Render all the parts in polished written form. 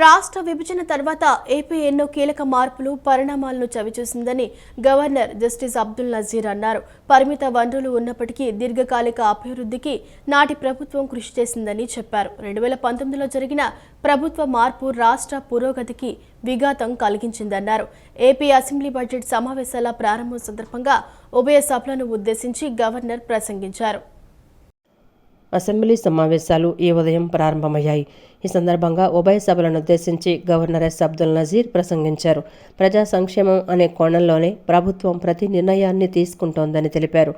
రాష్ట్ర విభజన తర్వాత ఏపీ ఎన్నో కీలక మార్పులు పరిణామాలను చవిచూసిందని గవర్నర్ జస్టిస్ అబ్దుల్ నజీర్ అన్నారు. పరిమిత వనరులు ఉన్నప్పటికీ దీర్ఘకాలిక అభివృద్ధికి నాటి ప్రభుత్వం కృషి చేసిందని చెప్పారు. 2019లో జరిగిన ప్రభుత్వ మార్పు రాష్ట్ర పురోగతికి విఘాతం కలిగించిందన్నారు. ఏపీ అసెంబ్లీ బడ్జెట్ సమావేశాల ప్రారంభం సందర్భంగా ఉభయ సభలను ఉద్దేశించి గవర్నర్ ప్రసంగించారు. అసెంబ్లీ సమావేశాలు ఈ ఉదయం ప్రారంభమయ్యాయి. ఈ సందర్భంగా ఉభయ సభలను ఉద్దేశించి గవర్నర్ ఎస్ అబ్దుల్ నజీర్ ప్రసంగించారు. ప్రజా సంక్షేమం అనే కోణంలోనే ప్రభుత్వం ప్రతి నిర్ణయాన్ని తీసుకుంటోందని తెలిపారు.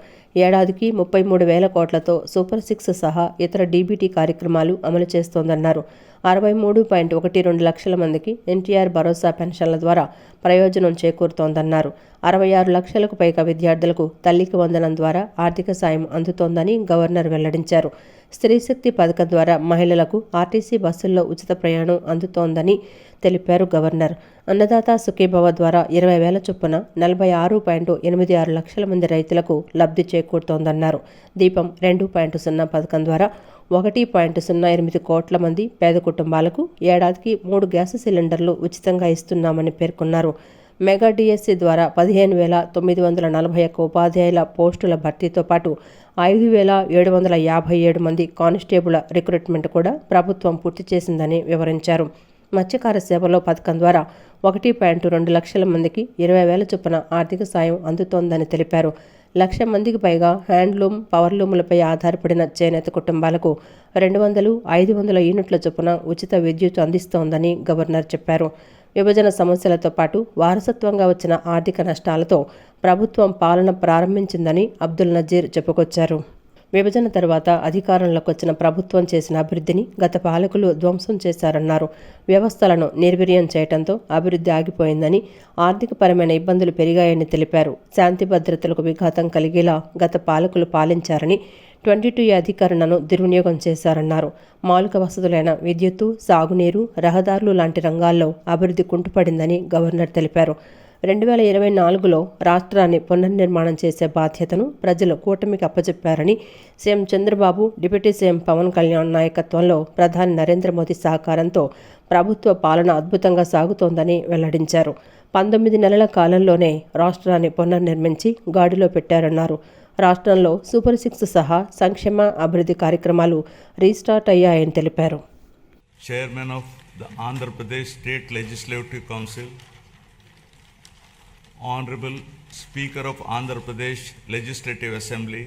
ఏడాదికి 33,000 కోట్లతో సూపర్ 6 సహా ఇతర డీబీటీ కార్యక్రమాలు అమలు చేస్తోందన్నారు. 63.12 లక్షల మందికి ఎన్టీఆర్ భరోసా పెన్షన్ల ద్వారా ప్రయోజనం చేకూరుతోందన్నారు. 66 లక్షలకు పైగా విద్యార్థులకు తల్లికి వందనం ద్వారా ఆర్థిక సాయం అందుతోందని గవర్నర్ వెల్లడించారు. స్త్రీశక్తి పథకం ద్వారా మహిళలకు ఆర్టీసీ బస్సుల్లో ఉచిత ప్రయాణం అందుతోందని తెలిపారు గవర్నర్. అన్నదాత సుఖీభవ ద్వారా 20,000 చొప్పున 46.86 లక్షల మంది రైతులకు లబ్ధి చేకూరుతోందన్నారు. దీపం 2.0 పథకం ద్వారా 1.08 కోట్ల మంది పేద కుటుంబాలకు ఏడాదికి 3 గ్యాస్ సిలిండర్లు ఉచితంగా ఇస్తున్నామని పేర్కొన్నారు. మెగా డిఎస్సి ద్వారా 15,941 ఉపాధ్యాయుల పోస్టుల భర్తీతో పాటు 5,757 మంది కానిస్టేబుల్ రిక్రూట్మెంట్ కూడా ప్రభుత్వం పూర్తి చేసిందని వివరించారు. మత్స్యకార సేవలో పథకం ద్వారా 1.2 లక్షల మందికి 20,000 చొప్పున ఆర్థిక సాయం అందుతోందని తెలిపారు. 1,00,000 మందికి పైగా హ్యాండ్లూమ్, పవర్లూములపై ఆధారపడిన చేనేత కుటుంబాలకు 200, 500 యూనిట్ల చొప్పున ఉచిత విద్యుత్ అందిస్తోందని గవర్నర్ చెప్పారు. విభజన సమస్యలతో పాటు వారసత్వంగా వచ్చిన ఆర్థిక నష్టాలతో ప్రభుత్వం పాలన ప్రారంభించిందని అబ్దుల్ నజీర్ చెప్పుకొచ్చారు. విభజన తర్వాత అధికారంలోకి వచ్చిన ప్రభుత్వం చేసిన అభివృద్ధిని గత పాలకులు ధ్వంసం చేశారన్నారు. వ్యవస్థలను నిర్వీర్యం చేయడంతో అభివృద్ధి ఆగిపోయిందని, ఆర్థికపరమైన ఇబ్బందులు పెరిగాయని తెలిపారు. శాంతి భద్రతలకు విఘాతం కలిగేలా గత పాలకులు పాలించారని, 22A అధికరణను దుర్వినియోగం చేశారన్నారు. మౌలిక వసతులైన విద్యుత్తు, సాగునీరు, రహదారులు లాంటి రంగాల్లో అభివృద్ధి కుంటుపడిందని గవర్నర్ తెలిపారు. 2024లో రాష్ట్రాన్ని పునర్నిర్మాణం చేసే బాధ్యతను ప్రజలు కూటమికి అప్పచెప్పారని, CM Chandrababu, deputy CM Pawan Kalyan నాయకత్వంలో ప్రధాని నరేంద్ర మోదీ సహకారంతో ప్రభుత్వ పాలన అద్భుతంగా సాగుతోందని వెల్లడించారు. 19 నెలల కాలంలోనే రాష్ట్రాన్ని పునర్నిర్మించి గాడిలో పెట్టారన్నారు. రాష్ట్రంలో సూపర్ 6 సహా సంక్షేమ అభివృద్ధి కార్యక్రమాలు రీస్టార్ట్ అయ్యాయని తెలిపారు. Chairman of the Andhra Pradesh state legislative council, Honorable Speaker of Andhra Pradesh Legislative Assembly,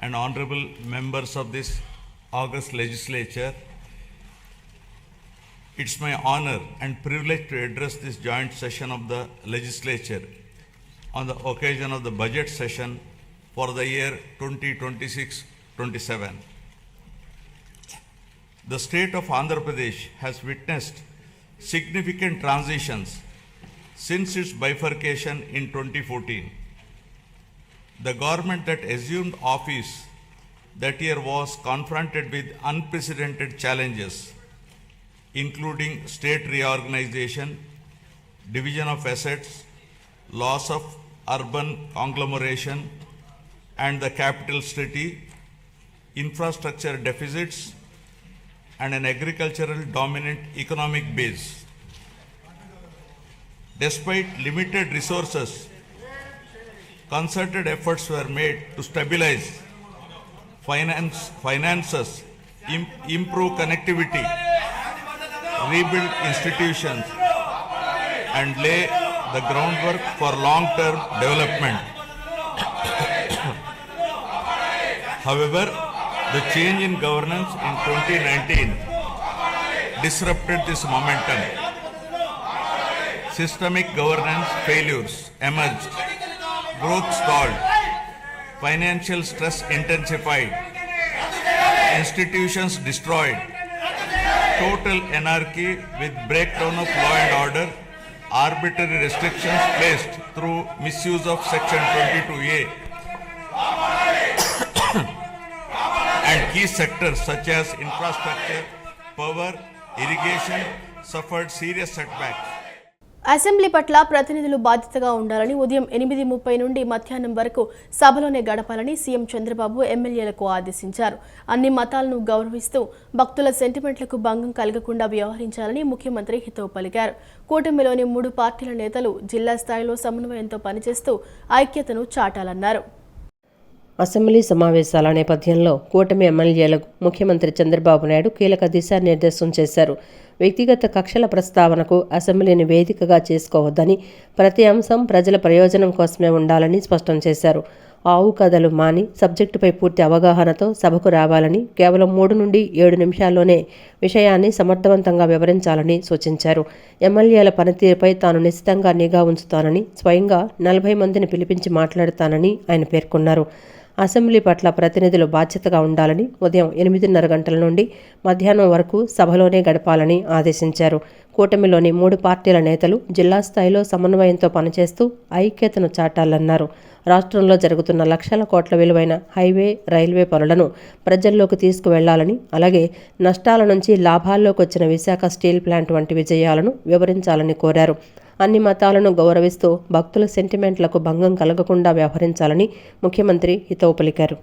and honorable members of this August legislature, it's my honor and privilege to address this joint session of the legislature on the occasion of the budget session for the year 2026-27. The state of Andhra Pradesh has witnessed significant transitions since its bifurcation in 2014. The government that assumed office that year was confronted with unprecedented challenges, including state reorganization, division of assets, loss of urban conglomeration and the capital city, infrastructure deficits, and an agricultural dominant economic base. Despite limited resources, concerted efforts were made to stabilize finances, improve connectivity, rebuild institutions, and lay the groundwork for long-term development. However, the change in governance in 2019 disrupted this momentum. Systemic governance failures emerged, growth stalled, financial stress intensified, institutions destroyed, total anarchy with breakdown of law and order, arbitrary restrictions placed through misuse of Section 22A, and key sectors such as infrastructure, power, irrigation suffered serious setbacks. Assembly పట్ల ప్రతినిధులు బాధ్యతగా ఉండాలని ఉదయం 8:30 నుండి మధ్యాహ్నం వరకు సభలోనే గడపాలని CM Chandrababu ఎమ్మెల్యేలకు ఆదేశించారు. అన్ని మతాలను గౌరవిస్తూ భక్తుల సెంటిమెంట్లకు భంగం కలగకుండా వ్యవహరించాలని ముఖ్యమంత్రి హితవు పలికారు. కూటమిలోని 3 పార్టీల నేతలు జిల్లా స్థాయిలో సమన్వయంతో పనిచేస్తూ ఐక్యతను చాటాలన్నారు. అసెంబ్లీ సమావేశాల నేపథ్యంలో కూటమి ఎమ్మెల్యేలకు ముఖ్యమంత్రి చంద్రబాబు నాయుడు కీలక దిశానిర్దేశం చేశారు. వ్యక్తిగత కక్షల ప్రస్తావనకు అసెంబ్లీని వేదికగా చేసుకోవద్దని, ప్రతి అంశం ప్రజల ప్రయోజనం కోసమే ఉండాలని స్పష్టం చేశారు. ఆవు కథలు మాని సబ్జెక్టుపై పూర్తి అవగాహనతో సభకు రావాలని, కేవలం 3 నుండి 7 నిమిషాల్లోనే విషయాన్ని సమర్థవంతంగా వివరించాలని సూచించారు. ఎమ్మెల్యేల పనితీరుపై తాను నిశితంగా నిఘా ఉంచుతానని, స్వయంగా 40 మందిని పిలిపించి మాట్లాడతానని ఆయన పేర్కొన్నారు. అసెంబ్లీ పట్ల ప్రతినిధులు బాధ్యతగా ఉండాలని, ఉదయం 8:30 గంటల నుండి మధ్యాహ్నం వరకు సభలోనే గడపాలని ఆదేశించారు. కూటమిలోని 3 పార్టీల నేతలు జిల్లా స్థాయిలో సమన్వయంతో పనిచేస్తూ ఐక్యతను చాటాలన్నారు. రాష్ట్రంలో జరుగుతున్న లక్షల కోట్ల విలువైన హైవే, రైల్వే పనులను ప్రజల్లోకి తీసుకువెళ్లాలని, అలాగే నష్టాల నుంచి లాభాల్లోకి వచ్చిన విశాఖ స్టీల్ ప్లాంట్ వంటి విజయాలను వివరించాలని కోరారు. అన్ని మతాలను గౌరవిస్తూ భక్తుల సెంటిమెంట్లకు భంగం కలగకుండా వ్యవహరించాలని ముఖ్యమంత్రి హితవు పలికారు.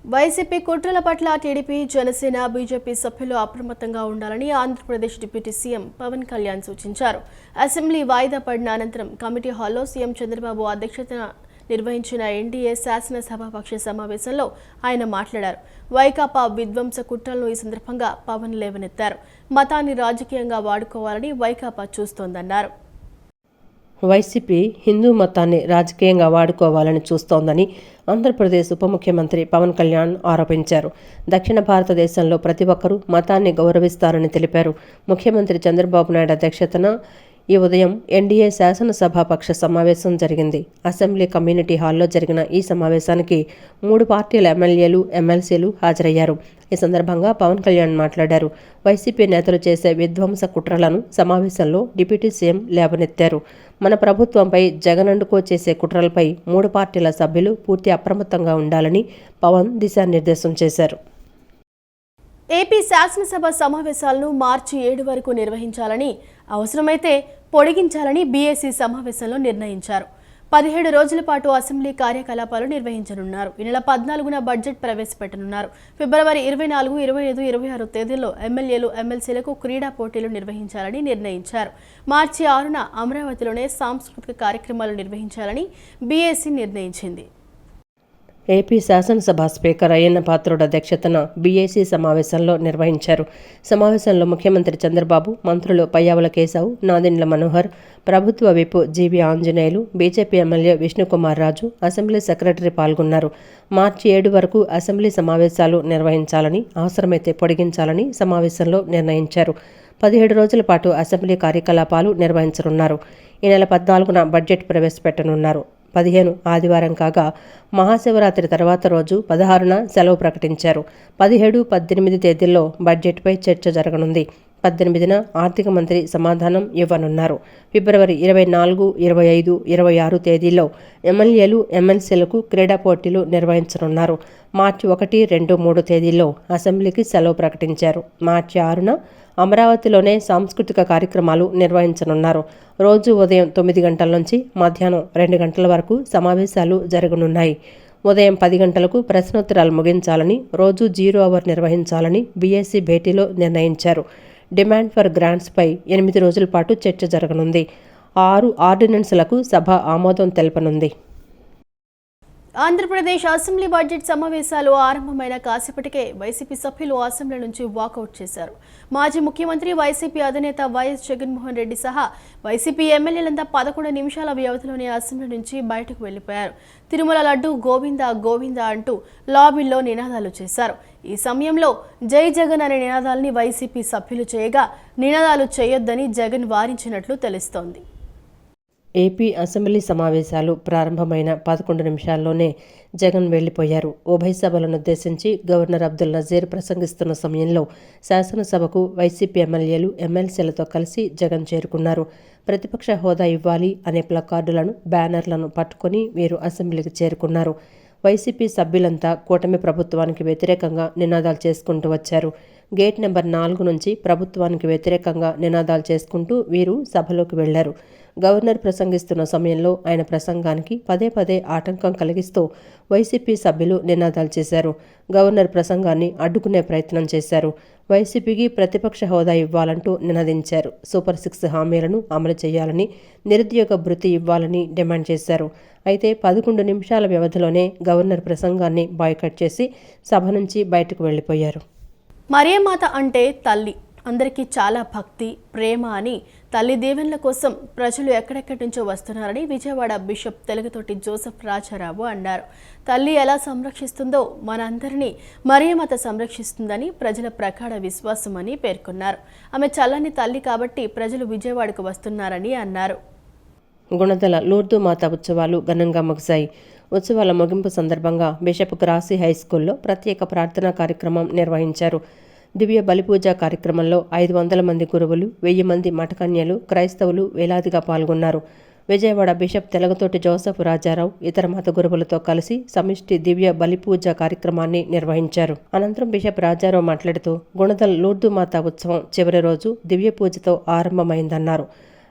వైసీపీ కుట్రల పట్ల టీడీపీ, జనసేన, బీజేపీ సభ్యులు అప్రమత్తంగా ఉండాలని ఆంధ్రప్రదేశ్ డిప్యూటీ సీఎం పవన్ కళ్యాణ్ సూచించారు. అసెంబ్లీ వాయిదా పడిన అనంతరం కమిటీ హాల్లో సీఎం చంద్రబాబు అధ్యక్షతన నిర్వహించిన ఎన్డీఏ శాసనసభాపక్ష సమావేశంలో ఆయన మాట్లాడారు. వైకాపా విధ్వంస కుట్రలను ఈ సందర్భంగా పవన్ లేవనెత్తారు. మతాన్ని రాజకీయంగా వాడుకోవాలని వైకాపా చూస్తోందన్నారు. వైసీపీ హిందూ మతాన్ని రాజకీయంగా వాడుకోవాలని చూస్తోందని ఆంధ్రప్రదేశ్ ఉప ముఖ్యమంత్రి పవన్ కళ్యాణ్ ఆరోపించారు. దక్షిణ భారతదేశంలో ప్రతి ఒక్కరూ మతాన్ని గౌరవిస్తారని తెలిపారు. ముఖ్యమంత్రి చంద్రబాబు నాయుడు అధ్యక్షతన ఈ ఉదయం ఎన్డీఏ శాసనసభాపక్ష సమావేశం జరిగింది. అసెంబ్లీ కమ్యూనిటీ హాల్లో జరిగిన ఈ సమావేశానికి 3 పార్టీల ఎమ్మెల్యేలు, ఎమ్మెల్సీలు హాజరయ్యారు. ఈ సందర్భంగా పవన్ కళ్యాణ్ మాట్లాడారు. వైసీపీ నేతలు చేసే విధ్వంస కుట్రలను సమావేశంలో డిప్యూటీ సీఎం లేవనెత్తారు. మన ప్రభుత్వంపై జగనండుకో చేసే కుట్రలపై 3 పార్టీల సభ్యులు పూర్తి అప్రమత్తంగా ఉండాలని పవన్ దిశానిర్దేశం చేశారు. ఏపీ శాసనసభ సమావేశాలను మార్చి 7 వరకు నిర్వహించాలని, అవసరమైతే పొడిగించాలని బీఏసీ సమావేశంలో నిర్ణయించారు. 17 రోజుల పాటు అసెంబ్లీ కార్యకలాపాలు నిర్వహించనున్నారు. ఈ నెల 14న బడ్జెట్ ప్రవేశపెట్టనున్నారు. ఫిబ్రవరి 24, 25, 26 తేదీల్లో ఎమ్మెల్యేలు, ఎమ్మెల్సీలకు క్రీడా పోటీలు నిర్వహించాలని నిర్ణయించారు. మార్చి 6న అమరావతిలోనే సాంస్కృతిక కార్యక్రమాలు నిర్వహించాలని బీఏసీ నిర్ణయించింది. ఏపీ శాసనసభ స్పీకర్ అయ్యన్న పాత్రుడు అధ్యక్షతన బీఏసీ సమావేశంలో నిర్వహించారు. సమావేశంలో ముఖ్యమంత్రి చంద్రబాబు, మంత్రులు పయ్యావుల కేశవ్, నాదెండ్ల మనోహర్, ప్రభుత్వ whip GV Anjaneyulu, BJP MLA Vishnukumar Raju, assembly secretary పాల్గొన్నారు. మార్చి 7 వరకు అసెంబ్లీ సమావేశాలు నిర్వహించాలని, అవసరమైతే పొడిగించాలని సమావేశంలో నిర్ణయించారు. 17 రోజుల పాటు అసెంబ్లీ కార్యకలాపాలు నిర్వహించనున్నారు. ఈ నెల 14న బడ్జెట్ ప్రవేశపెట్టనున్నారు. 15 ఆదివారం కాగా మహాశివరాత్రి తర్వాత రోజు 16న సెలవు ప్రకటించారు. 17, 18 తేదీల్లో బడ్జెట్పై చర్చ జరగనుంది. 18న ఆర్థిక మంత్రి సమాధానం ఇవ్వనున్నారు. ఫిబ్రవరి 24, 25, 26 తేదీల్లో ఎమ్మెల్యేలు, ఎమ్మెల్సీలకు క్రీడా పోటీలు నిర్వహించనున్నారు. మార్చి 1, 2, 3 తేదీల్లో అసెంబ్లీకి సెలవు ప్రకటించారు. మార్చి 6న అమరావతిలోనే సాంస్కృతిక కార్యక్రమాలు నిర్వహించనున్నారు. రోజు ఉదయం 9 గంటల నుంచి మధ్యాహ్నం 2 గంటల వరకు సమావేశాలు జరగనున్నాయి. ఉదయం 10 గంటలకు ప్రశ్నోత్తరాలు ముగించాలని, రోజు 0 అవర్ నిర్వహించాలని బీఏసీ భేటీలో నిర్ణయించారు. డిమాండ్ ఫర్ గ్రాంట్స్పై 8 రోజుల పాటు చర్చ జరగనుంది. 6 ఆర్డినెన్స్లకు సభ ఆమోదం తెలపనుంది. ఆంధ్రప్రదేశ్ అసెంబ్లీ బడ్జెట్ సమావేశాలు ఆరంభమైన కాసేపటికే వైసీపీ సభ్యులు అసెంబ్లీ నుంచి వాకౌట్ చేశారు. మాజీ ముఖ్యమంత్రి, వైసీపీ అధినేత వైఎస్ జగన్మోహన్ రెడ్డి సహా వైసీపీ ఎమ్మెల్యేలంతా 11 నిమిషాల వ్యవధిలోనే అసెంబ్లీ నుంచి బయటకు వెళ్లిపోయారు. తిరుమల లడ్డు గోవిందా గోవిందా అంటూ లాబీల్లో నినాదాలు చేశారు. ఈ సమయంలో జై జగన్ అనే నినాదాలని వైసీపీ సభ్యులు చేయగా, నినాదాలు చేయొద్దని జగన్ వారించినట్లు తెలుస్తోంది. ఏపీ అసెంబ్లీ సమావేశాలు ప్రారంభమైన 11 నిమిషాల్లోనే జగన్ వెళ్లిపోయారు. ఉభయ సభలను ఉద్దేశించి గవర్నర్ అబ్దుల్ నజీర్ ప్రసంగిస్తున్న సమయంలో శాసనసభకు వైసీపీ ఎమ్మెల్యేలు, ఎమ్మెల్సీలతో కలిసి జగన్ చేరుకున్నారు. ప్రతిపక్ష హోదా ఇవ్వాలి అనే ప్లకార్డులను, బ్యానర్లను పట్టుకుని వీరు అసెంబ్లీకి చేరుకున్నారు. వైసీపీ సభ్యులంతా కూటమి ప్రభుత్వానికి వ్యతిరేకంగా నినాదాలు చేసుకుంటూ వచ్చారు. గేట్ నెంబర్ 4 నుంచి ప్రభుత్వానికి వ్యతిరేకంగా నినాదాలు చేసుకుంటూ వీరు సభలోకి వెళ్లారు. గవర్నర్ ప్రసంగిస్తున్న సమయంలో ఆయన ప్రసంగానికి పదే పదే ఆటంకం కలిగిస్తూ వైసీపీ సభ్యులు నినాదాలు చేశారు. గవర్నర్ ప్రసంగాన్ని అడ్డుకునే ప్రయత్నం చేశారు. వైసీపీకి ప్రతిపక్ష హోదా ఇవ్వాలంటూ నినదించారు. సూపర్ 6 హామీలను అమలు చేయాలని, నిరుద్యోగ భృతి ఇవ్వాలని డిమాండ్ చేశారు. అయితే 11 నిమిషాల వ్యవధిలోనే గవర్నర్ ప్రసంగాన్ని బాయ్కట్ చేసి సభ నుంచి బయటకు వెళ్లిపోయారు. మరియమాత అంటే తల్లి, అందరికీ చాలా భక్తి, ప్రేమ అని తల్లి దీవెనల కోసం ప్రజలు ఎక్కడెక్కడి నుంచో వస్తున్నారని విజయవాడ బిషప్ తెలుగుతోటి జోసెఫ్ రాజారావు అన్నారు. తల్లి ఎలా సంరక్షిస్తుందో మనందరినీ మరియమాత సంరక్షిస్తుందని ప్రజల ప్రగాఢ విశ్వాసమని పేర్కొన్నారు. ఆమె చల్లని తల్లి కాబట్టి ప్రజలు విజయవాడకు వస్తున్నారని అన్నారు. గుణదల లూర్దు మాత ఉత్సవాలు ఘనంగా ముగిశాయి. ఉత్సవాల ముగింపు సందర్భంగా బిషప్ గ్రాసీ హైస్కూల్లో ప్రత్యేక ప్రార్థనా కార్యక్రమం నిర్వహించారు. దివ్య బలిపూజ కార్యక్రమంలో 500 మంది గురువులు, 1000 మంది మఠకన్యలు, క్రైస్తవులు వేలాదిగా పాల్గొన్నారు. విజయవాడ బిషప్ తెలుగుతోటి జోసెఫ్ రాజారావు ఇతర మత గురువులతో కలిసి సమిష్టి దివ్య బలిపూజ కార్యక్రమాన్ని నిర్వహించారు. అనంతరం బిషప్ రాజారావు మాట్లాడుతూ గుణదల లూర్దు మాత ఉత్సవం చివరి రోజు దివ్య పూజతో ఆరంభమైందన్నారు.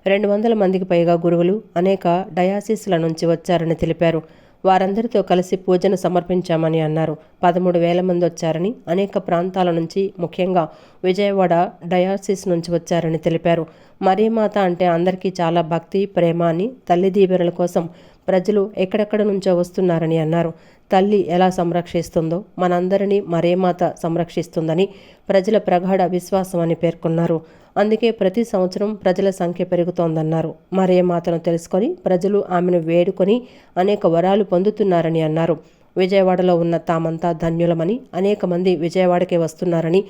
200 మందికి పైగా గురువులు అనేక డయాసిస్ల నుంచి వచ్చారని తెలిపారు. వారందరితో కలిసి పూజను సమర్పించామని అన్నారు. 13,000 మంది వచ్చారని, అనేక ప్రాంతాల నుంచి ముఖ్యంగా విజయవాడ డయాసిస్ నుంచి వచ్చారని తెలిపారు. మరియమాత అంటే అందరికీ చాలా భక్తి, ప్రేమ అని, తల్లి దీవెనల కోసం ప్రజలు ఎక్కడెక్కడ నుంచో వస్తున్నారని అన్నారు. తల్లి ఎలా సంరక్షిస్తుందో మనందరినీ మరియమాత సంరక్షిస్తుందని ప్రజల ప్రగాఢ విశ్వాసం అని పేర్కొన్నారు. అందుకే ప్రతి సంవత్సరం ప్రజల సంఖ్య పెరుగుతోందన్నారు. మరియమాతను తెలుసుకొని ప్రజలు ఆమెను వేడుకొని అనేక వరాలు పొందుతున్నారని అన్నారు. విజయవాడలో ఉన్న తామంతా ధన్యులమని, అనేక మంది విజయవాడకే వస్తున్నారని,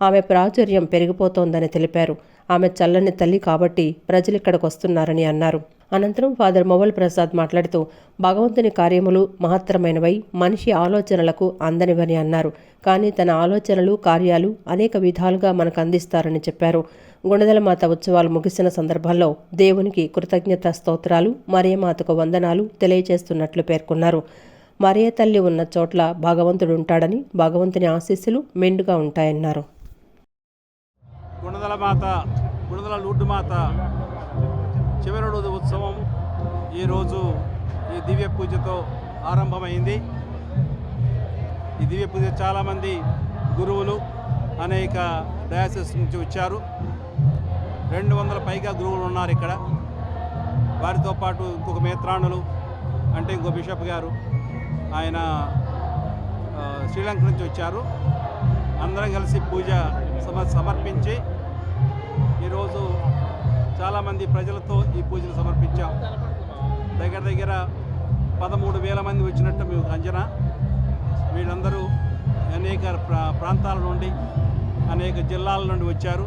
ఆమె ప్రాచుర్యం పెరిగిపోతోందని తెలిపారు. ఆమె చల్లని తల్లి కాబట్టి ప్రజలు ఇక్కడికి వస్తున్నారని అన్నారు. అనంతరం ఫాదర్ మొవల్ ప్రసాద్ మాట్లాడుతూ భగవంతుని కార్యములు మహత్తరమైనవై మనిషి ఆలోచనలకు అందనివని అన్నారు. కానీ తన ఆలోచనలు, కార్యాలు అనేక విధాలుగా మనకు అందిస్తారని చెప్పారు. గుణదల మాత ఉత్సవాలు ముగిసిన సందర్భంలో దేవునికి కృతజ్ఞత స్తోత్రాలు, మరియమాతకు వందనాలు తెలియజేస్తున్నట్లు పేర్కొన్నారు. మరియ తల్లి ఉన్న చోట్ల భగవంతుడు ఉంటాడని, భగవంతుని ఆశీస్సులు మెండుగా ఉంటాయన్నారు. గుణదల లూర్దు మాత చివరి రోజు ఉత్సవం ఈరోజు ఈ దివ్య పూజతో ఆరంభమైంది. ఈ దివ్య పూజ చాలామంది గురువులు అనేక డయాసిస్ నుంచి వచ్చారు. 200 పైగా గురువులు ఉన్నారు ఇక్కడ. వారితో పాటు ఇంకొక మేత్రాణులు అంటే ఇంకో బిషప్ గారు, ఆయన శ్రీలంక నుంచి వచ్చారు. అందరం కలిసి పూజ సమర్పించి ఈరోజు చాలామంది ప్రజలతో ఈ పూజలు సమర్పించాం. దగ్గర 13,000 మంది వచ్చినట్టు మేము అంచనా. వీళ్ళందరూ అనేక ప్రాంతాల నుండి, అనేక జిల్లాల నుండి వచ్చారు.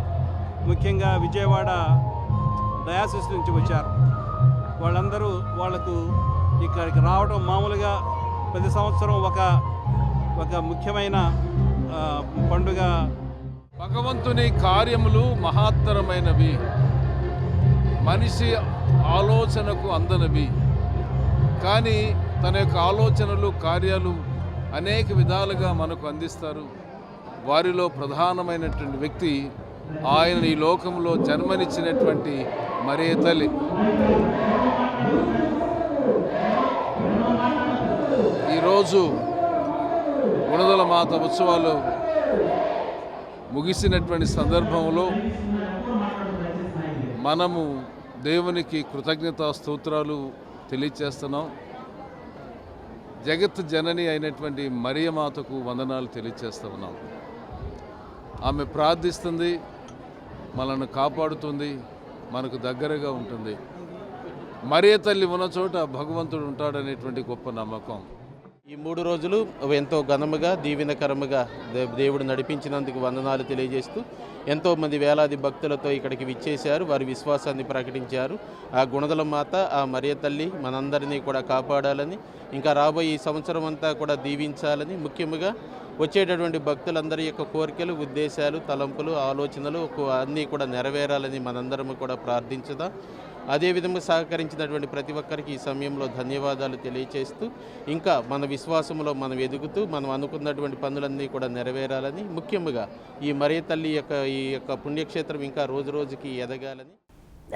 ముఖ్యంగా విజయవాడ డయాసిస్ నుంచి వచ్చారు. వాళ్ళకు ఇక్కడికి రావడం మామూలుగా ప్రతి సంవత్సరం ఒక ముఖ్యమైన పండుగ. భగవంతుని కార్యములు మహత్తరమైనవి, మనిషి ఆలోచనకు అందనవి. కానీ తన యొక్క ఆలోచనలు, కార్యాలు అనేక విధాలుగా మనకు అందిస్తారు. వారిలో ప్రధానమైనటువంటి వ్యక్తి ఆయన ఈ లోకంలో జన్మనిచ్చినటువంటి మరియ తల్లి. ఈరోజు గుణదల మాత ఉత్సవాలు ముగిసినటువంటి సందర్భంలో మనము దేవునికి కృతజ్ఞతా స్తోత్రాలు తెలియచేస్తున్నాం. జగత్ జనని అయినటువంటి మరియమాతకు వందనాలు తెలియచేస్తూ ఉన్నాం. ఆమె ప్రార్థిస్తుంది, మనల్ని కాపాడుతుంది, మనకు దగ్గరగా ఉంటుంది. మరియ తల్లి ఉన్న చోట భగవంతుడు ఉంటాడనేటువంటి గొప్ప నమ్మకం. ఈ 3 రోజులు ఎంతో ఘనముగా, దీవెనకరముగా దేవుడు నడిపించినందుకు వందనాలు తెలియజేస్తూ ఎంతోమంది వేలాది భక్తులతో ఇక్కడికి విచ్చేశారు. వారి విశ్వాసాన్ని ప్రకటించారు. ఆ గుణదల మాత, ఆ మరియ తల్లి మనందరినీ కూడా కాపాడాలని, ఇంకా రాబోయే ఈ సంవత్సరం అంతా కూడా దీవించాలని, ముఖ్యంగా వచ్చేటటువంటి భక్తులందరి యొక్క కోరికలు, ఉద్దేశాలు, తలంపులు, ఆలోచనలు అన్నీ కూడా నెరవేరాలని మనందరము కూడా ప్రార్థించుదాం. అదేవిధంగా సహకరించినటువంటి ప్రతి ఒక్కరికి ఈ సమయంలో ధన్యవాదాలు తెలియజేస్తూ ఇంకా మన విశ్వాసంలో మనం ఎదుగుతూ మనం అనుకున్నటువంటి పనులన్నీ కూడా నెరవేరాలని, ముఖ్యంగా ఈ మరియ తల్లి ఈ యొక్క పుణ్యక్షేత్రం ఇంకా రోజు రోజుకి ఎదగాలని.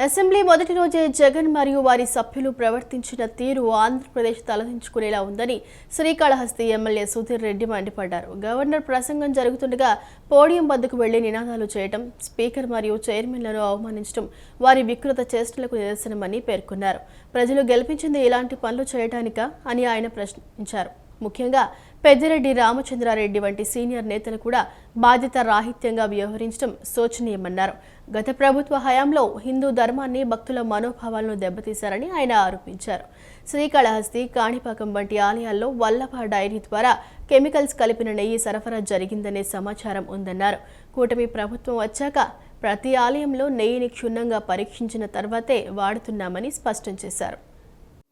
అసెంబ్లీ మొదటి రోజే జగన్ మరియు వారి సభ్యులు ప్రవర్తించిన తీరు ఆంధ్రప్రదేశ్ తలదించుకునేలా ఉందని శ్రీకాళహస్తి ఎమ్మెల్యే సుధీర్ రెడ్డి మండిపడ్డారు. గవర్నర్ ప్రసంగం జరుగుతుండగా పోడియం వద్దకు వెళ్లి నినాదాలు చేయడం, స్పీకర్ మరియు చైర్మన్లను అవమానించడం వారి వికృత చేష్టలకు నిదర్శనమని పేర్కొన్నారు. ప్రజలు గెలిపించింది ఇలాంటి పనులు చేయడానికా అని ఆయన ప్రశ్నించారు. ముఖ్యంగా పెద్దిరెడ్డి రామచంద్రారెడ్డి వంటి సీనియర్ నేతలు కూడా బాధ్యత రాహిత్యంగా వ్యవహరించడం శోచనీయమన్నారు. గత ప్రభుత్వ హయాంలో హిందూ ధర్మాన్ని, భక్తుల మనోభావాలను దెబ్బతీశారని ఆయన ఆరోపించారు. శ్రీకాళహస్తి, కాణిపాకం వంటి ఆలయాల్లో వల్లభ డైరీ ద్వారా కెమికల్స్ కలిపిన నెయ్యి సరఫరా జరిగిందనే సమాచారం ఉందన్నారు. కూటమి ప్రభుత్వం వచ్చాక ప్రతి ఆలయంలో నెయ్యిని క్షుణ్ణంగా పరీక్షించిన తర్వాతే వాడుతున్నామని స్పష్టం చేశారు.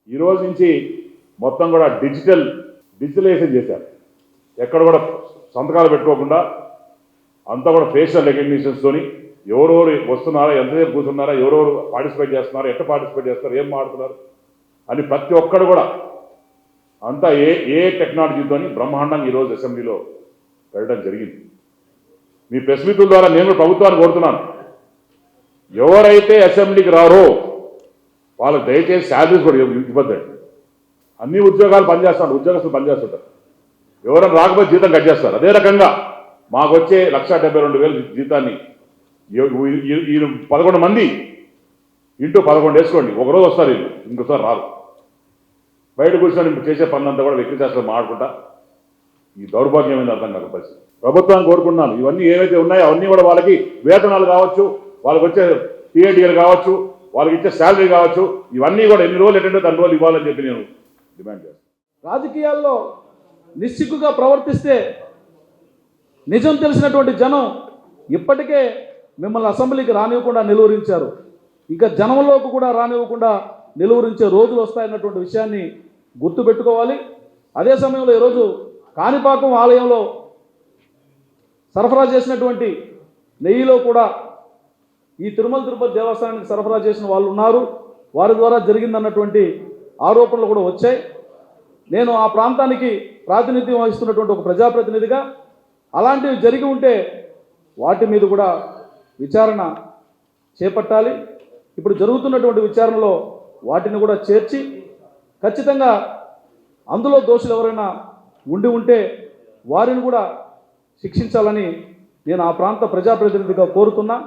ఈ రోజు నుంచి మొత్తం కూడా డిజిటలైజేషన్ చేశారు. ఎక్కడ కూడా సంతకాలు పెట్టుకోకుండా అంతా కూడా ఫేషియల్ రికగ్నిషన్స్తోని ఎవరెవరు వస్తున్నారా, ఎంతసేపు కూర్చున్నారా, ఎవరెవరు పార్టిసిపేట్ చేస్తున్నారా, ఎట్లా పార్టిసిపేట్ చేస్తారు, ఏం మాడుతున్నారు అని ప్రతి ఒక్కరు కూడా అంతా ఏ టెక్నాలజీతోని బ్రహ్మాండంగా ఈరోజు అసెంబ్లీలో పెట్టడం జరిగింది. మీ ప్రెస్ మీట్ల ద్వారా నేను ప్రభుత్వాన్ని కోరుతున్నాను, ఎవరైతే అసెంబ్లీకి రారో వాళ్ళకి దయచేసి శాలరీస్ కూడా ఇవ్వద్దండి. అన్ని ఉద్యోగాలు పనిచేస్తుంటారు, ఉద్యోగస్తులు పనిచేస్తుంటారు, ఎవరైనా రాకపోతే జీతం కట్ చేస్తారు. అదే రకంగా మాకు వచ్చే 1,72,000 జీతాన్ని 11 మంది ఇంటూ 11 వేసుకోండి, ఒకరోజు వస్తారు వీళ్ళు, ఇంకోసారి రారు. బయట కూర్చొని చేసే పనులంతా కూడా వ్యక్తి చేస్తారు మాడుకుంటా. ఈ దౌర్భాగ్యమైన అర్థం కాదు పరిస్థితి. ప్రభుత్వాన్ని కోరుకున్నాను, ఇవన్నీ ఏవైతే ఉన్నాయో అవన్నీ కూడా వాళ్ళకి వేతనాలు కావచ్చు, వాళ్ళకి వచ్చే టీఏటీలు కావచ్చు, వాళ్ళకి ఇచ్చే శాలరీ కావచ్చు, ఇవన్నీ కూడా ఎన్ని రోజులు ఎటెండో అన్ని రోజులు ఇవ్వాలని చెప్పి నేను డిమాండ్ చేస్తాను. రాజకీయాల్లో నిస్సిగ్గుగా ప్రవర్తిస్తే నిజం తెలిసినటువంటి జనం ఇప్పటికే మిమ్మల్ని అసెంబ్లీకి రానివ్వకుండా నిలువరించారు. ఇంకా జనంలోకి కూడా రానివ్వకుండా నిలువరించే రోజులు వస్తాయన్నటువంటి విషయాన్ని గుర్తుపెట్టుకోవాలి. అదే సమయంలో ఈరోజు కాణిపాకం ఆలయంలో సరఫరా చేసినటువంటి నెయ్యిలో కూడా ఈ తిరుమల తిరుపతి దేవస్థానానికి సరఫరా చేసిన వాళ్ళు ఉన్నారు, వారి ద్వారా జరిగిందన్నటువంటి ఆరోపణలు కూడా వచ్చాయి. నేను ఆ ప్రాంతానికి ప్రాతినిధ్యం వహిస్తున్నటువంటి ఒక ప్రజాప్రతినిధిగా అలాంటివి జరిగి ఉంటే వాటి మీద కూడా విచారణ చేపట్టాలి. ఇప్పుడు జరుగుతున్నటువంటి విచారణలో వాటిని కూడా చేర్చి ఖచ్చితంగా అందులో దోషులు ఎవరైనా ఉండి ఉంటే వారిని కూడా శిక్షించాలని నేను ఆ ప్రాంత ప్రజాప్రతినిధిగా కోరుతున్నా.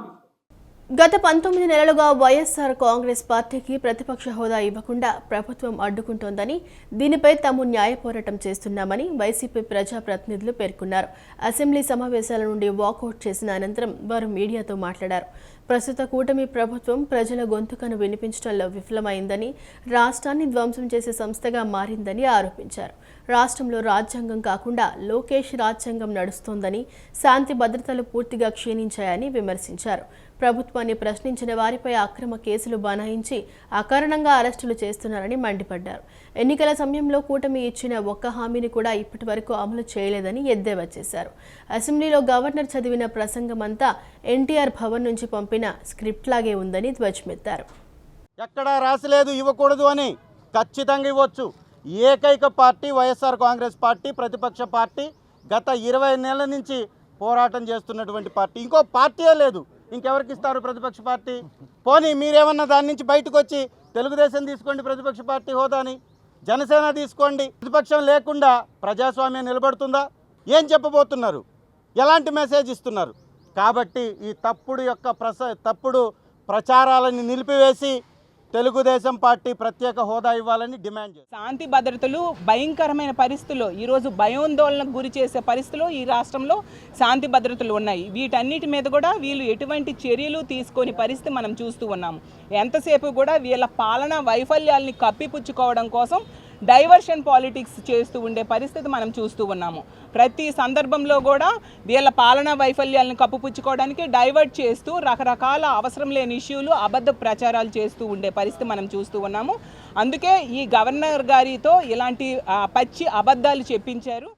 గత 19 నెలలుగా వైఎస్ఆర్ కాంగ్రెస్ పార్టీకి ప్రతిపక్ష హోదా ఇవ్వకుండా ప్రభుత్వం అడ్డుకుంటోందని, దీనిపై తాము న్యాయ పోరాటం చేస్తున్నామని వైసీపీ ప్రజాప్రతినిధులు పేర్కొన్నారు. అసెంబ్లీ సమావేశాల నుండి వాకౌట్ చేసిన అనంతరం వారు మీడియాతో మాట్లాడారు. ప్రస్తుత కూటమి ప్రభుత్వం ప్రజల గొంతుకను వినిపించడంలో విఫలమైందని, రాష్ట్రాన్ని ధ్వంసం చేసే సంస్థగా మారిందని ఆరోపించారు. రాష్ట్రంలో రాజ్యాంగం కాకుండా లోకేష్ రాజ్యాంగం నడుస్తోందని, శాంతి భద్రతలు పూర్తిగా క్షీణించాయని విమర్శించారు. ప్రభుత్వాన్ని ప్రశ్నించిన వారిపై అక్రమ కేసులు బనాయించి అకారణంగా అరెస్టులు చేస్తున్నారని మండిపడ్డారు. ఎన్నికల సమయంలో కూటమి ఇచ్చిన ఒక్క హామీని కూడా ఇప్పటి వరకు అమలు చేయలేదని ఎద్దేవా చేశారు. అసెంబ్లీలో గవర్నర్ చదివిన ప్రసంగమంతా ఎన్టీఆర్ భవన్ నుంచి పంపిన స్క్రిప్ట్ లాగే ఉందని ధ్వజమెత్తారు. ఎక్కడా రాసలేదు ఇవ్వకూడదు అని, ఖచ్చితంగా ఇవ్వచ్చు. ఏకైక పార్టీ వైఎస్ఆర్ కాంగ్రెస్ పార్టీ, ప్రతిపక్ష పార్టీ, గత 20 నెలల నుంచి పోరాటం చేస్తున్నటువంటి పార్టీ. ఇంకో పార్టీయే లేదు, ఇంకెవరికి ఇస్తారు ప్రతిపక్ష పార్టీ? పోనీ మీరేమన్నా దాని నుంచి బయటకు వచ్చి తెలుగుదేశం తీసుకోండి ప్రతిపక్ష పార్టీ హోదాని, జనసేన తీసుకోండి. ప్రతిపక్షం లేకుండా ప్రజాస్వామ్యం నిలబడుతుందా? ఏం చెప్పబోతున్నారు? ఎలాంటి మెసేజ్ ఇస్తున్నారు? కాబట్టి ఈ తప్పుడు ప్రచారాలని నిలిపివేసి తెలుగుదేశం పార్టీ ప్రత్యేక హోదా ఇవ్వాలని డిమాండ్ చేస్తారు. శాంతి భద్రతలు భయంకరమైన పరిస్థితుల్లో, ఈరోజు భయాందోళనకు గురి చేసే పరిస్థితుల్లో ఈ రాష్ట్రంలో శాంతి భద్రతలు ఉన్నాయి. వీటన్నిటి మీద కూడా వీళ్ళు ఎటువంటి చర్యలు తీసుకొని పరిస్థితి మనం చూస్తూ ఉన్నాము. ఎంతసేపు కూడా వీళ్ళ పాలనా వైఫల్యాల్ని కప్పిపుచ్చుకోవడం కోసం డైవర్షన్ పాలిటిక్స్ చేస్తూ ఉండే పరిస్థితి మనం చూస్తూ ఉన్నాము. ప్రతి సందర్భంలో కూడా వీళ్ళ పాలనా వైఫల్యాలను కప్పుపుచ్చుకోవడానికి డైవర్ట్ చేస్తూ రకరకాల అవసరం లేని ఇష్యూలు, అబద్ధ ప్రచారాలు చేస్తూ ఉండే పరిస్థితి మనం చూస్తూ ఉన్నాము. అందుకే ఈ గవర్నర్ గారితో ఇలాంటి పచ్చి అబద్ధాలు చెప్పించారు.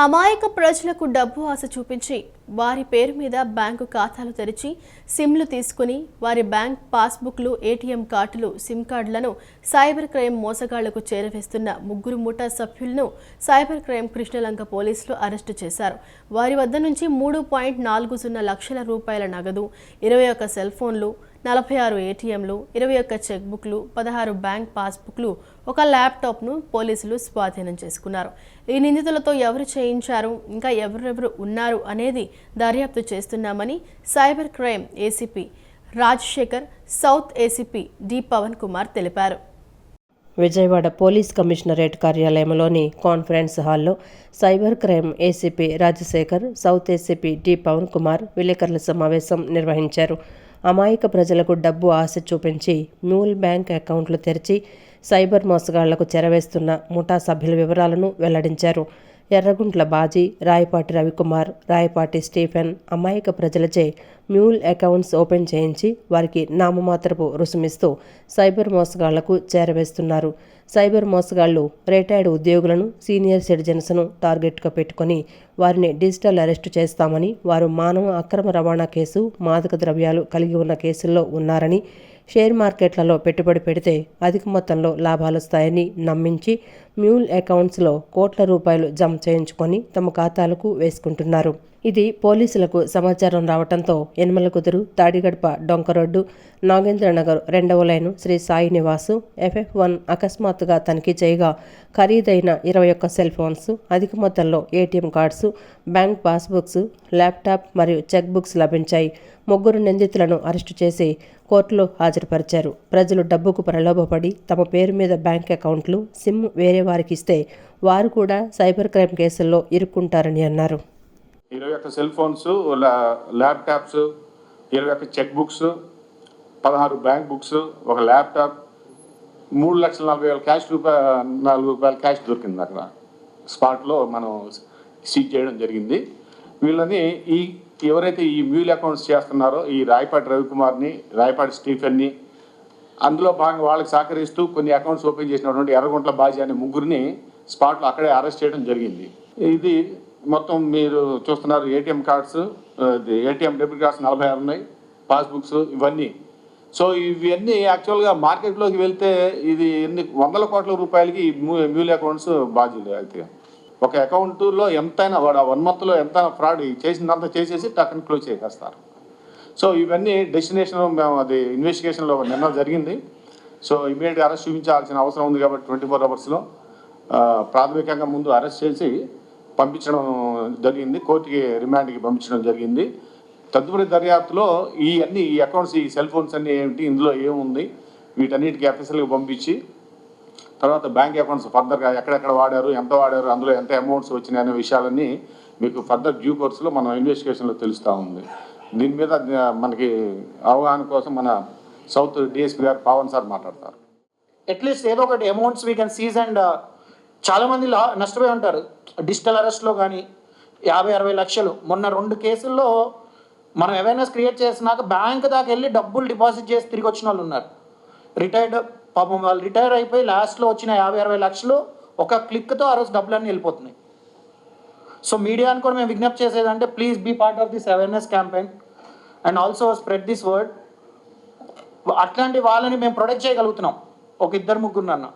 అమాయక ప్రజలకు డబ్బు ఆశ చూపించి వారి పేరు మీద బ్యాంకు ఖాతాలు తెరిచి సిమ్లు తీసుకుని వారి బ్యాంక్ పాస్బుక్లు, ఏటీఎం కార్డులు, సిమ్ కార్డులను సైబర్ క్రైమ్ మోసగాళ్లకు చేరవేస్తున్న 3 ముఠా సభ్యులను సైబర్ క్రైమ్ కృష్ణలంక పోలీసులు అరెస్టు చేశారు. వారి వద్ద నుంచి 3.40 లక్షల రూపాయల నగదు, 21 సెల్ ఫోన్లు, 46 ఏటీఎంలు, 21 చెక్ బుక్లు, 16 బ్యాంక్ పాస్బుక్లు, ఒక ల్యాప్టాప్ను పోలీసులు స్వాధీనం చేసుకున్నారు. ఈ నిందితులతో ఎవరు చేయించారు, ఇంకా ఎవరెవరు ఉన్నారు అనేది దర్యాప్తు చేస్తున్నామని cyber crime ACP Rajasekhar, south ACP D Pavan Kumar తెలిపారు. విజయవాడ పోలీస్ కమిషనరేట్ కార్యాలయంలోని కాన్ఫరెన్స్ హాల్లో cyber crime ACP Rajasekhar, south ACP D Pavan Kumar విలేకరుల సమావేశం నిర్వహించారు. అమాయక ప్రజలకు డబ్బు ఆశ చూపించి మ్యూల్ బ్యాంక్ అకౌంట్లు తెరిచి సైబర్ మోసగాళ్లకు చెరవేస్తున్న ముఠా సభ్యుల వివరాలను వెల్లడించారు. ఎర్రగుంట్ల బాజీ, రాయపాటి రవికుమార్, రాయపాటి స్టీఫెన్ అమాయక ప్రజలచే మ్యూల్ అకౌంట్స్ ఓపెన్ చేయించి వారికి నామమాత్రపు రుసుమిస్తూ సైబర్ మోసగాళ్లకు చేరవేస్తున్నారు. సైబర్ మోసగాళ్లు రిటైర్డ్ ఉద్యోగులను, సీనియర్ సిటిజన్స్ను టార్గెట్గా పెట్టుకుని వారిని డిజిటల్ అరెస్టు చేస్తామని, వారు మానవ అక్రమ రవాణా కేసు, మాదక ద్రవ్యాలు కలిగి ఉన్న కేసుల్లో ఉన్నారని, షేర్ మార్కెట్లలో పెట్టుబడి పెడితే అధిక మొత్తంలో లాభాలొస్తాయని నమ్మించి మ్యూల్ అకౌంట్స్లో కోట్ల రూపాయలు జమ చేయించుకొని తమ ఖాతాలకు వేసుకుంటున్నారు. ఇది పోలీసులకు సమాచారం రావడంతో యనమలకుదురు, తాడిగడప డొంక రోడ్డు, నాగేంద్రనగర్ 2వ లైను శ్రీ సాయి నివాసు FF1 అకస్మాత్తుగా తనిఖీ చేయగా ఖరీదైన 21 సెల్ ఫోన్స్, అధిక మొత్తంలో ATM cards, bank passbooks, laptop మరియు చెక్ బుక్స్ లభించాయి. 3 నిందితులను అరెస్టు చేసి కోర్టులో హాజరుపరిచారు. ప్రజలు డబ్బుకు ప్రలోభపడి తమ పేరు మీద బ్యాంక్ అకౌంట్లు, సిమ్ వేరే వారికి ఇస్తే వారు కూడా సైబర్ క్రైమ్ కేసుల్లో ఇరుక్కుంటారని అన్నారు. 21 cell phones, laptops, 21 check books, 16 bank books, ఒక ల్యాప్టాప్, 3,40,000 క్యాష్, ₹4 క్యాష్ దొరికింది. అక్కడ స్పాట్లో మనం సీజ్ చేయడం జరిగింది. వీళ్ళని ఎవరైతే ఈ మ్యూల్ అకౌంట్స్ చేస్తున్నారో ఈ రాయపాటి రవికుమార్ని, రాయపాటి స్టీఫెన్ని, అందులో భాగంగా వాళ్ళకి సహకరిస్తూ కొన్ని అకౌంట్స్ ఓపెన్ చేసినటువంటి ఎర్రగుంట్ల బాజీ అనే 3 స్పాట్లో అక్కడే అరెస్ట్ చేయడం జరిగింది. ఇది మొత్తం మీరు చూస్తున్నారు. ATM cards, ATM debit cards 46 ఉన్నాయి, పాస్బుక్స్ ఇవన్నీ. సో ఇవన్నీ యాక్చువల్గా మార్కెట్లోకి వెళ్తే ఇది ఎన్ని వందల కోట్ల రూపాయలకి మ్యూల్ అకౌంట్స్ బాధ్యులు అయితే. ఒక అకౌంట్లో ఎంతైనా వాడు 1 monthలో ఎంత ఫ్రాడ్ చేసిందంతా చేసేసి టక్కన క్లోజ్ చేసేస్తారు. సో ఇవన్నీ డెస్టినేషన్ మేము అది ఇన్వెస్టిగేషన్లో నిన్న జరిగింది. సో ఇమీడియట్ అరెస్ట్ చూపించాల్సిన అవసరం ఉంది కాబట్టి 24 hours ప్రాథమికంగా ముందు అరెస్ట్ చేసి పంపించడం జరిగింది. కోర్టుకి రిమాండ్కి పంపించడం జరిగింది. తదుపరి దర్యాప్తులో ఈ అకౌంట్స్, ఈ సెల్ ఫోన్స్ అన్నీ ఏమిటి, ఇందులో ఏముంది, వీటన్నిటికీ ఎఫ్ఎస్ఎల్కి పంపించి తర్వాత బ్యాంక్ అకౌంట్స్ ఫర్దర్గా ఎక్కడెక్కడ వాడారు, ఎంత వాడారు, అందులో ఎంత అమౌంట్స్ వచ్చినాయి అనే విషయాలన్నీ మీకు ఫర్దర్ డ్యూ కోర్సులో మన ఇన్వెస్టిగేషన్లో తెలుస్తూ ఉంది. దీని మీద మనకి అవగాహన కోసం మన సౌత్ డిఎస్పీ గారు పవన్ సార్ మాట్లాడతారు. అట్లీస్ట్ ఏదో ఒకటి amounts we can seize. And చాలామంది నష్టపోయి ఉంటారు డిజిటల్ అరెస్ట్లో కానీ. 50-60 లక్షలు మొన్న 2 కేసుల్లో మనం అవేర్నెస్ క్రియేట్ చేసినాక బ్యాంక్ దాకా వెళ్ళి డబ్బులు డిపాజిట్ చేసి తిరిగి వచ్చిన వాళ్ళు ఉన్నారు. రిటైర్డ్ పాపం వాళ్ళు రిటైర్ అయిపోయి లాస్ట్లో వచ్చిన 50-60 లక్షలు ఒక క్లిక్తో ఆ రోజు డబ్బులన్నీ వెళ్ళిపోతున్నాయి. సో మీడియాని కూడా మేము విజ్ఞప్తి చేసేదంటే please be part of this awareness campaign and also spread this word. అట్లాంటి వాళ్ళని మేము ప్రొటెక్ట్ చేయగలుగుతున్నాం ఒక 2-3 అన్న.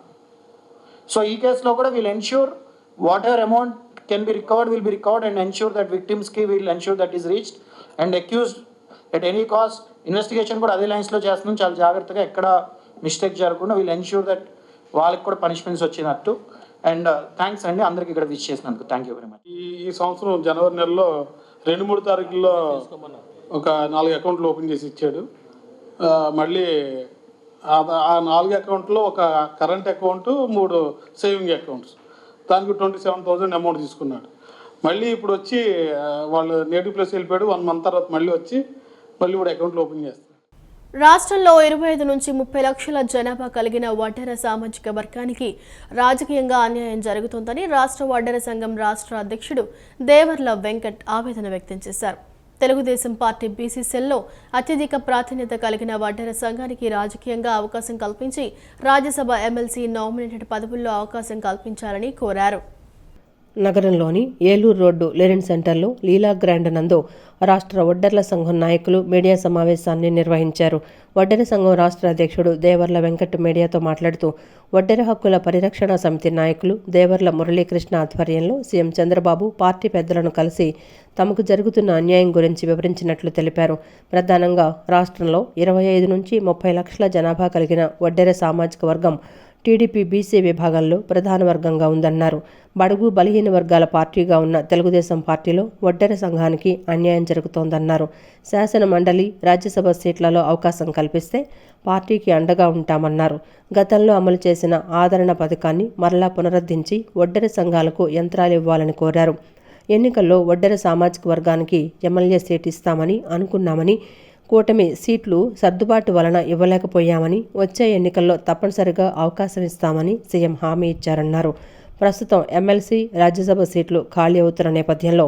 సో ఈ కేసులో కూడా we'll ensure whatever amount can be recovered will be recovered and ensure that విక్టిమ్స్కి will ensure that is reached and accused at any cost. Investigation కూడా అదే లైన్స్లో చేస్తున్నాం, చాలా జాగ్రత్తగా ఎక్కడ మిస్టేక్ జరగకుండా వీల్ ఎన్ష్యూర్ దట్ వాళ్ళకి కూడా పనిష్మెంట్స్ వచ్చినట్టు. అండ్ థ్యాంక్స్ అండి అందరికి ఇక్కడ విష్ చేసినందుకు. Thank you very much. ఈ సంవత్సరం జనవరి నెలలో 2-3 తారీఖుల్లో ఒక 4 అకౌంట్లు ఓపెన్ చేసి ఇచ్చాడు. మళ్ళీ ఆ 4 అకౌంట్లో ఒక కరెంట్ అకౌంట్, 3 సేవింగ్ అకౌంట్స్, దానికి 27,000 అమౌంట్ తీసుకున్నాడు. మళ్ళీ ఇప్పుడు వచ్చి వాళ్ళు నేటివ్ ప్లేస్ వెళ్ళిపోయాడు. 1 month తర్వాత మళ్ళీ వచ్చి మళ్ళీ కూడా అకౌంట్లు ఓపెన్ చేస్తారు. రాష్ట్రంలో 25 నుంచి 30 లక్షల జనాభా కలిగిన వడ్డెర సామాజిక వర్గానికి రాజకీయంగా అన్యాయం జరుగుతోందని రాష్ట్ర వడ్డెర సంఘం రాష్ట్ర అధ్యక్షుడు దేవర్ల వెంకట్ ఆవేదన వ్యక్తం చేశారు. తెలుగుదేశం పార్టీ బీసీ సెల్లో అత్యధిక ప్రాధాన్యత కలిగిన వడ్డెర సంఘానికి రాజకీయంగా అవకాశం కల్పించి రాజ్యసభ ఎమ్మెల్సీ నామినేటెడ్ పదవుల్లో అవకాశం కల్పించాలని కోరారు. నగరంలోని ఏలూరు రోడ్డు లెనిన్ సెంటర్లో లీలా గ్రాండ్ నందు రాష్ట్ర ఒడ్డెర్ల సంఘం నాయకులు మీడియా సమావేశాన్ని నిర్వహించారు. ఒడ్డెర సంఘం రాష్ట్ర అధ్యక్షుడు దేవర్ల వెంకట్ మీడియాతో మాట్లాడుతూ ఒడ్డెర హక్కుల పరిరక్షణ సమితి నాయకులు దేవర్ల మురళీకృష్ణ ఆధ్వర్యంలో సీఎం చంద్రబాబు పార్టీ పెద్దలను కలిసి తమకు జరుగుతున్న అన్యాయం గురించి వివరించినట్లు తెలిపారు. ప్రధానంగా రాష్ట్రంలో 25 నుంచి 30 లక్షల జనాభా కలిగిన ఒడ్డెర సామాజిక వర్గం టీడీపీ బీసీ విభాగంలో ప్రధాన వర్గంగా ఉందన్నారు. బడుగు బలహీన వర్గాల పార్టీగా ఉన్న తెలుగుదేశం పార్టీలో ఒడ్డెర సంఘానికి అన్యాయం జరుగుతోందన్నారు. శాసన మండలి, రాజ్యసభ సీట్లలో అవకాశం కల్పిస్తే పార్టీకి అండగా ఉంటామన్నారు. గతంలో అమలు చేసిన ఆదరణ పథకాన్ని మరలా పునరుద్ధరించి ఒడ్డెర సంఘాలకు యంత్రాలు ఇవ్వాలని కోరారు. ఎన్నికల్లో ఒడ్డెర సామాజిక వర్గానికి ఎమ్మెల్యే సీట్ ఇస్తామని అనుకున్నామని, కూటమి సీట్లు సర్దుబాటు వలన ఇవ్వలేకపోయామని, వచ్చే ఎన్నికల్లో తప్పనిసరిగా అవకాశం ఇస్తామని సీఎం హామీ ఇచ్చారన్నారు. ప్రస్తుతం ఎమ్మెల్సీ, రాజ్యసభ సీట్లు ఖాళీ అవుతున్న నేపథ్యంలో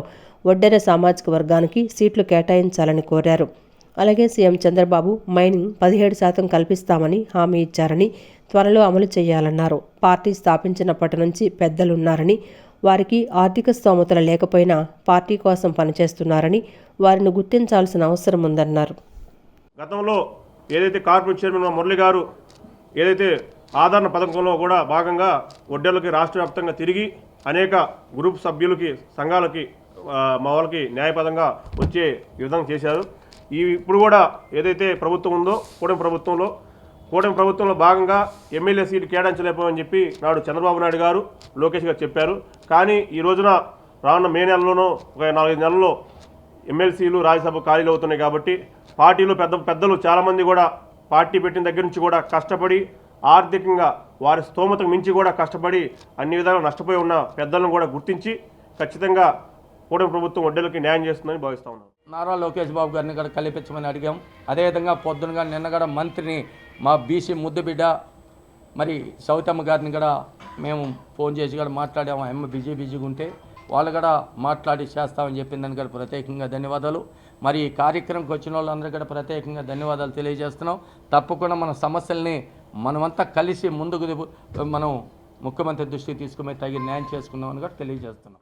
ఒడ్డెర సామాజిక వర్గానికి సీట్లు కేటాయించాలని కోరారు. అలాగే సీఎం చంద్రబాబు మైనింగ్ 17% కల్పిస్తామని హామీ ఇచ్చారని, త్వరలో అమలు చేయాలన్నారు. పార్టీ స్థాపించినప్పటి నుంచి పెద్దలున్నారని, వారికి ఆర్థిక స్తోమతలు లేకపోయినా పార్టీ కోసం పనిచేస్తున్నారని, వారిని గుర్తించాల్సిన అవసరం ఉందన్నారు. గతంలో ఏదైతే కార్పొరేట్ చైర్మన్ మురళి గారు ఏదైతే ఆదరణ పథకంలో కూడా భాగంగా ఒడ్డెర్లకి రాష్ట్ర వ్యాప్తంగా తిరిగి అనేక గ్రూప్ సభ్యులకి, సంఘాలకి, మా వాళ్ళకి న్యాయపదంగా వచ్చే విధంగా చేశారు. ఇప్పుడు కూడా ఏదైతే ప్రభుత్వం ఉందో కూటమి ప్రభుత్వంలో భాగంగా ఎమ్మెల్యే సీటు కేటాయించలేకపోమని చెప్పి నాడు చంద్రబాబు నాయుడు గారు, లోకేష్ గారు చెప్పారు. కానీ ఈ రోజున రానున్న మే నెలలోనూ ఒక 4-5 నెలల్లో ఎమ్మెల్సీలు, రాజ్యసభ ఖాళీలు అవుతున్నాయి. కాబట్టి పార్టీలో పెద్దలు చాలామంది కూడా పార్టీ పెట్టిన దగ్గర నుంచి కూడా కష్టపడి ఆర్థికంగా వారి స్తోమతకు మించి కూడా కష్టపడి అన్ని విధాలుగా నష్టపోయి ఉన్న పెద్దలను కూడా గుర్తించి ఖచ్చితంగా కూటమి ప్రభుత్వం ఒడ్డెలకి న్యాయం చేస్తుందని భావిస్తా ఉన్నాం. నారా లోకేష్ బాబు గారిని కూడా కల్పించమని అడిగాం. అదేవిధంగా పొద్దునగా నిన్నగడ మంత్రిని, మా బీసీ ముద్దుబిడ్డ మరి సౌతమ్మ గారిని కూడా మేము ఫోన్ చేసి కూడా మాట్లాడాము. అమ్మ బిజీగా ఉంటే వాళ్ళు కూడా మాట్లాడి చేస్తామని చెప్పిందని కూడా ప్రత్యేకంగా ధన్యవాదాలు. మరి ఈ కార్యక్రమంకి వచ్చిన వాళ్ళందరూ కూడా ప్రత్యేకంగా ధన్యవాదాలు తెలియజేస్తున్నాం. తప్పకుండా మన సమస్యల్ని మనమంతా కలిసి ముందుకు మనం ముఖ్యమంత్రి దృష్టికి తీసుకుని తగిన న్యాయం చేసుకుందామని కూడా తెలియజేస్తున్నాం.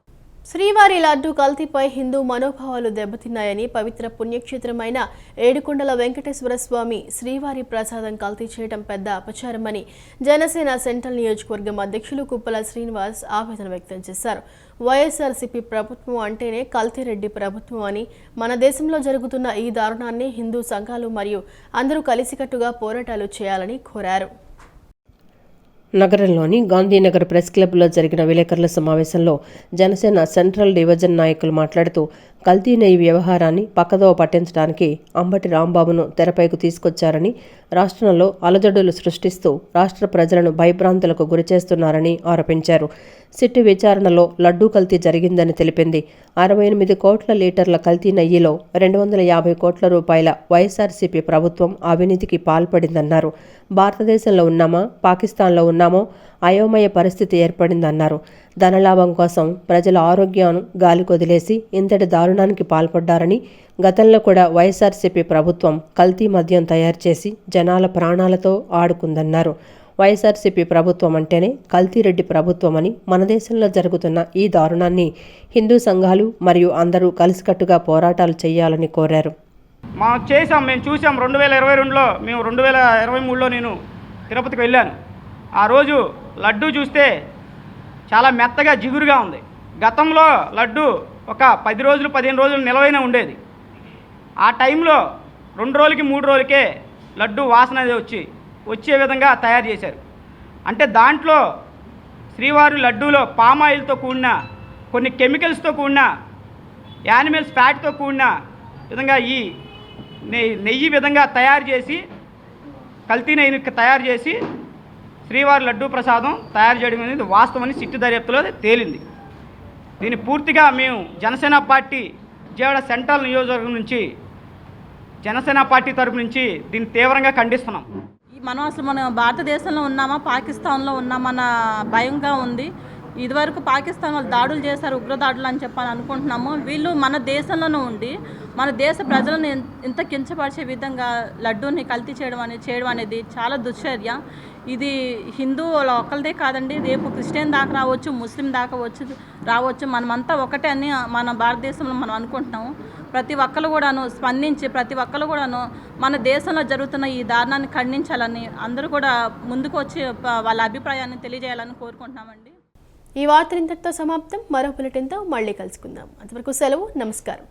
శ్రీవారి లడ్డు కల్తీపై హిందూ మనోభావాలు దెబ్బతిన్నాయని పవిత్ర పుణ్యక్షేత్రమైన ఏడుకొండల వెంకటేశ్వర స్వామి శ్రీవారి ప్రసాదం కల్తీ చేయడం పెద్ద అపచారమని జనసేన సెంట్రల్ నియోజకవర్గం అధ్యక్షులు కుప్పల శ్రీనివాస్ ఆవేదన వ్యక్తం చేశారు. వైఎస్ఆర్సీపీ ప్రభుత్వం అంటేనే కల్తీరెడ్డి ప్రభుత్వం అని, మన దేశంలో జరుగుతున్న ఈ దారుణాన్ని హిందూ సంఘాలు మరియు అందరూ కలిసికట్టుగా పోరాటాలు చేయాలని కోరారు. నగరంలోని గాంధీనగర్ ప్రెస్ క్లబ్లో జరిగిన విలేకరుల సమావేశంలో జనసేన సెంట్రల్ డివిజన్ నాయకులు మాట్లాడుతూ కల్తీ నెయ్యి వ్యవహారాన్ని పక్కదోవ పట్టించడానికి అంబటి రాంబాబును తెరపైకి తీసుకొచ్చారని, రాష్ట్రంలో అలజడులు సృష్టిస్తూ రాష్ట్ర ప్రజలను భయభ్రాంతులకు గురిచేస్తున్నారని ఆరోపించారు. సిట్టు విచారణలో లడ్డూ కల్తీ జరిగిందని తెలిపింది. 68 కోట్ల లీటర్ల కల్తీ నెయ్యిలో 250 కోట్ల రూపాయల వైఎస్ఆర్సీపీ ప్రభుత్వం అవినీతికి పాల్పడిందన్నారు. భారతదేశంలో ఉన్నామా, పాకిస్తాన్లో ఉన్నామో అయోమయ పరిస్థితి ఏర్పడిందన్నారు. ధనలాభం కోసం ప్రజల ఆరోగ్యాన్ని గాలికొదిలేసి ఇంతటి దారుణానికి పాల్పడ్డారని, గతంలో కూడా వైఎస్ఆర్సీపీ ప్రభుత్వం కల్తీ మద్యం తయారు చేసి జనాల ప్రాణాలతో ఆడుకుందన్నారు. వైఎస్ఆర్సీపీ ప్రభుత్వం అంటేనే కల్తీరెడ్డి ప్రభుత్వమని, మన దేశంలో జరుగుతున్న ఈ దారుణాన్ని హిందూ సంఘాలు మరియు అందరూ కలిసికట్టుగా పోరాటాలు చేయాలని కోరారు. మేము చూసాం 2022లో, మేము 2023లో నేను తిరుపతికి వెళ్ళాను. ఆ రోజు లడ్డు చూస్తే చాలా మెత్తగా జిగురుగా ఉంది. గతంలో లడ్డు ఒక 10 రోజులు 15 రోజులు నిలవైన ఉండేది. ఆ టైంలో 2 రోజులకి 3 రోజులకే లడ్డు వాసన వచ్చే విధంగా తయారు చేశారు. అంటే దాంట్లో శ్రీవారి లడ్డూలో పామాయిల్తో కూడిన, కొన్ని కెమికల్స్తో కూడిన, యానిమల్స్ ఫ్యాట్తో కూడిన విధంగా ఈ నెయ్యి విధంగా తయారు చేసి, కల్తీ నెయ్యిని తయారు చేసి శ్రీవారి లడ్డూ ప్రసాదం తయారు చేయడం అనేది వాస్తవమని సిట్టు దర్యాప్తులో తేలింది. దీన్ని పూర్తిగా మేము జనసేన పార్టీ విజయవాడ సెంట్రల్ నియోజకవర్గం నుంచి, జనసేన పార్టీ తరపు నుంచి దీన్ని తీవ్రంగా ఖండిస్తున్నాం. మనం అసలు మన భారతదేశంలో ఉన్నామా, పాకిస్తాన్లో ఉన్నామన్న భయంగా ఉంది. ఇదివరకు పాకిస్తాన్ వాళ్ళు దాడులు చేశారు, ఉగ్రదాడులు అని చెప్పని అనుకుంటున్నాము. వీళ్ళు మన దేశంలోనే ఉండి మన దేశ ప్రజలను ఇంత కించపరిచే విధంగా లడ్డూని కల్తీ చేయడం అనేది చాలా దుశ్చర్య. ఇది హిందువుల ఒక్కరిదే కాదండి, రేపు క్రిస్టియన్ దాకా రావచ్చు, ముస్లిం దాకా రావచ్చు. మనమంతా ఒకటే అని మన భారతదేశంలో మనం అనుకుంటున్నాము. ప్రతి ఒక్కరు కూడాను స్పందించి ప్రతి ఒక్కరు కూడాను మన దేశంలో జరుగుతున్న ఈ దారుణాన్ని ఖండించాలని అందరూ కూడా ముందుకు వచ్చి వాళ్ళ అభిప్రాయాన్ని తెలియజేయాలని కోరుకుంటున్నామండి. ఈ వార్తలు ఇంతటితో సమాప్తం. మరో బులెటిన్తో మళ్ళీ కలుసుకుందాం. అంతవరకు సెలవు. నమస్కారం.